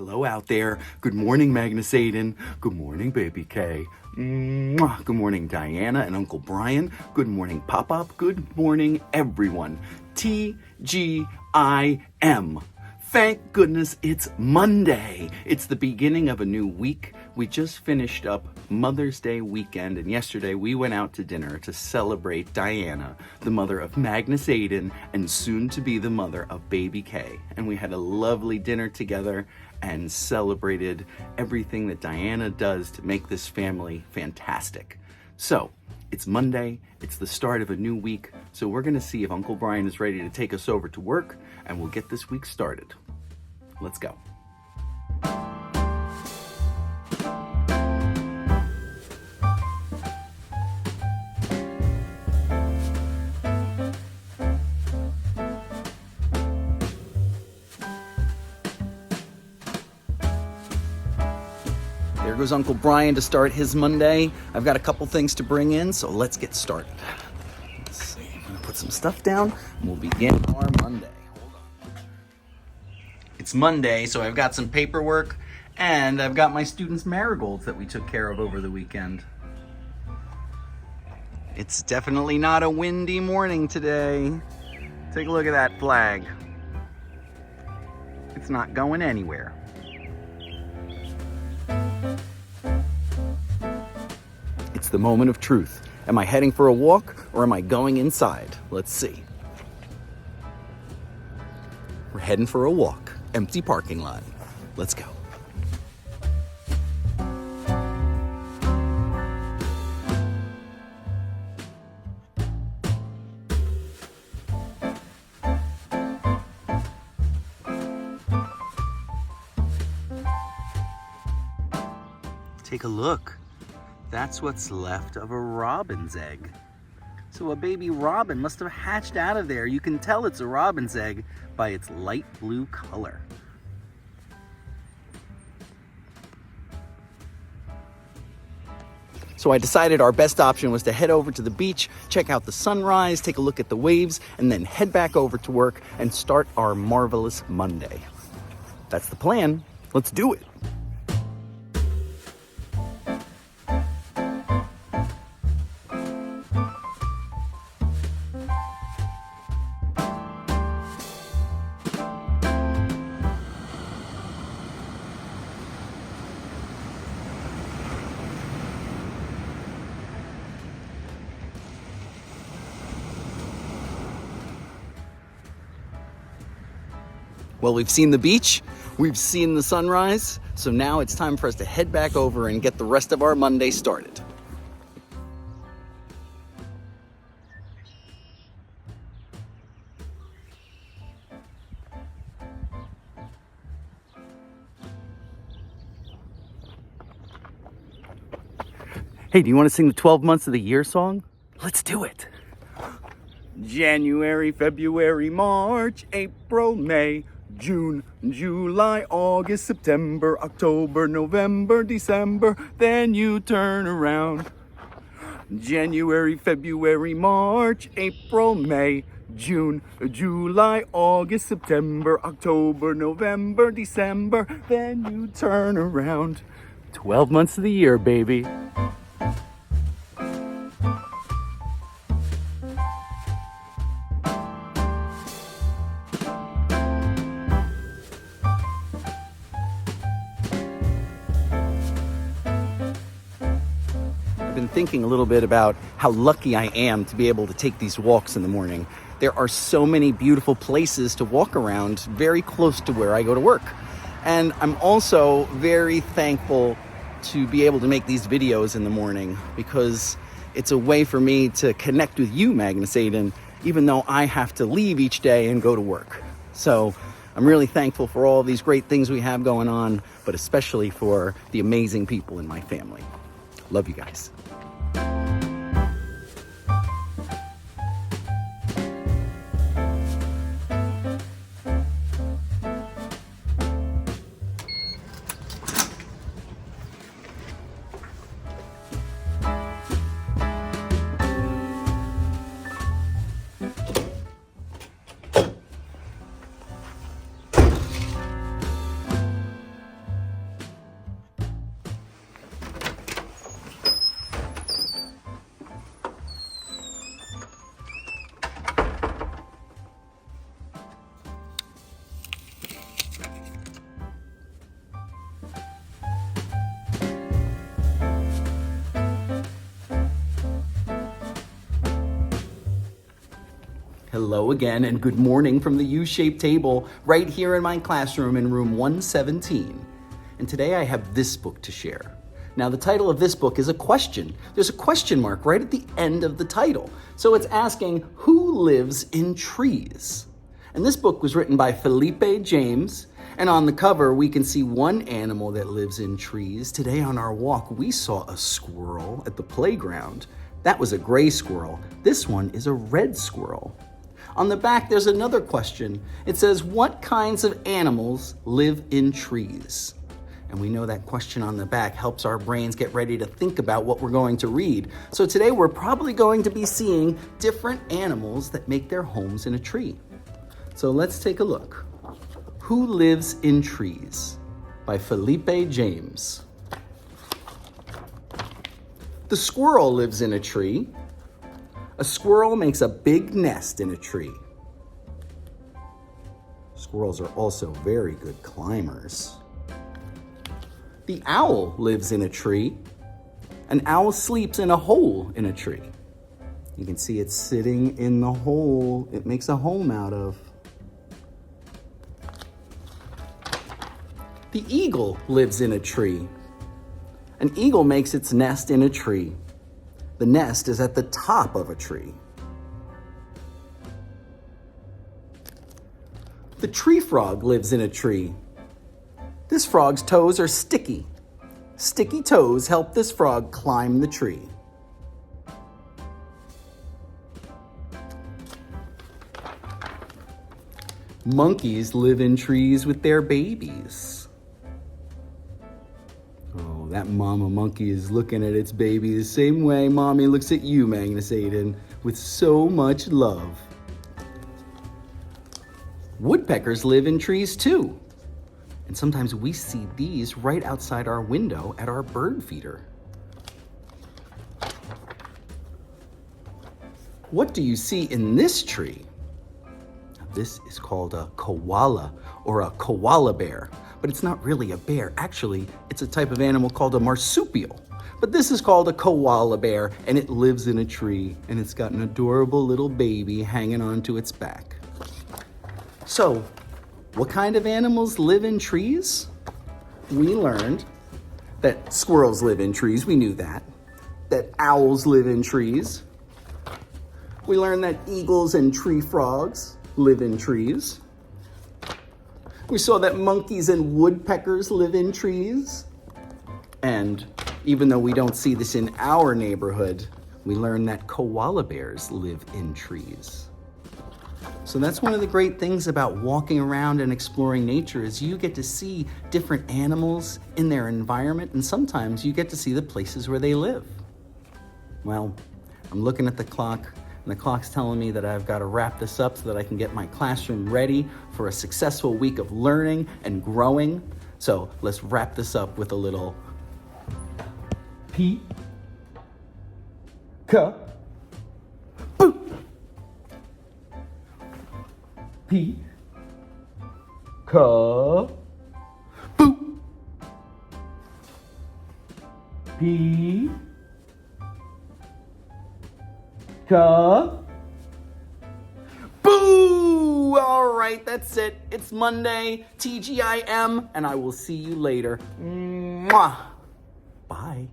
Hello out there. Good morning, Magnus Aiden. Good morning, Baby K. Mwah. Good morning, Diana and Uncle Brian. Good morning, Pop-Up. Good morning, everyone. TGIM. Thank goodness it's Monday. It's the beginning of a new week. We just finished up Mother's Day weekend, and yesterday we went out to dinner to celebrate Diana, the mother of Magnus Aiden, and soon to be the mother of Baby K. And we had a lovely dinner together and celebrated everything that Diana does to make this family fantastic. So, it's Monday, it's the start of a new week, so we're gonna see if Uncle Brian is ready to take us over to work, and we'll get this week started. Let's go. There goes Uncle Brian to start his Monday. I've got a couple things to bring in, so let's get started. Let's see, I'm gonna put some stuff down and we'll begin our Monday. Hold on. It's Monday, so I've got some paperwork and I've got my students' marigolds that we took care of over the weekend. It's definitely not a windy morning today. Take a look at that flag. It's not going anywhere. It's the moment of truth. Am I heading for a walk or am I going inside? Let's see. We're heading for a walk. Empty parking lot. Let's go. Take a look. That's what's left of a robin's egg. So a baby robin must have hatched out of there. You can tell it's a robin's egg by its light blue color. So I decided our best option was to head over to the beach, check out the sunrise, take a look at the waves, and then head back over to work and start our marvelous Monday. That's the plan. Let's do it. Well, we've seen the beach, we've seen the sunrise, so now it's time for us to head back over and get the rest of our Monday started. Hey, do you want to sing the 12 months of the year song? Let's do it. January, February, March, April, May, June, July, August, September, October, November, December, then you turn around. January, February, March, April, May, June, July, August, September, October, November, December, then you turn around. 12 months of the year, baby. I've been thinking a little bit about how lucky I am to be able to take these walks in the morning. There are so many beautiful places to walk around very close to where I go to work. And I'm also very thankful to be able to make these videos in the morning because it's a way for me to connect with you, Magnus Aiden, even though I have to leave each day and go to work. So I'm really thankful for all these great things we have going on, but especially for the amazing people in my family. Love you guys. Hello again and good morning from the U-shaped table right here in my classroom in room 117. And today I have this book to share. Now the title of this book is a question. There's a question mark right at the end of the title. So it's asking, who lives in trees? And this book was written by Felipe James. And on the cover, we can see one animal that lives in trees. Today on our walk, we saw a squirrel at the playground. That was a gray squirrel. This one is a red squirrel. On the back, there's another question. It says, what kinds of animals live in trees? And we know that question on the back helps our brains get ready to think about what we're going to read. So today we're probably going to be seeing different animals that make their homes in a tree. So let's take a look. Who Lives in Trees by Felipe James. The squirrel lives in a tree. A squirrel makes a big nest in a tree. Squirrels are also very good climbers. The owl lives in a tree. An owl sleeps in a hole in a tree. You can see it sitting in the hole it makes a home out of. The eagle lives in a tree. An eagle makes its nest in a tree. The nest is at the top of a tree. The tree frog lives in a tree. This frog's toes are sticky. Sticky toes help this frog climb the tree. Monkeys live in trees with their babies. Oh, that mama monkey is looking at its baby the same way mommy looks at you, Magnus Aiden, with so much love. Woodpeckers live in trees too. And sometimes we see these right outside our window at our bird feeder. What do you see in this tree? This is called a koala or a koala bear, but it's not really a bear. Actually, it's a type of animal called a marsupial. But this is called a koala bear, and it lives in a tree, and it's got an adorable little baby hanging onto its back. So, what kind of animals live in trees? We learned that squirrels live in trees, we knew that. That owls live in trees. We learned that eagles and tree frogs live in trees. We saw that monkeys and woodpeckers live in trees. And even though we don't see this in our neighborhood, we learned that koala bears live in trees. So that's one of the great things about walking around and exploring nature is you get to see different animals in their environment, and sometimes you get to see the places where they live. Well, I'm looking at the clock, and the clock's telling me that I've got to wrap this up so that I can get my classroom ready for a successful week of learning and growing. So let's wrap this up with a little P, K, boo. P, K, boo. P, K, boo! All right, that's it. It's Monday, TGIM, and I will see you later. Mwah. Bye.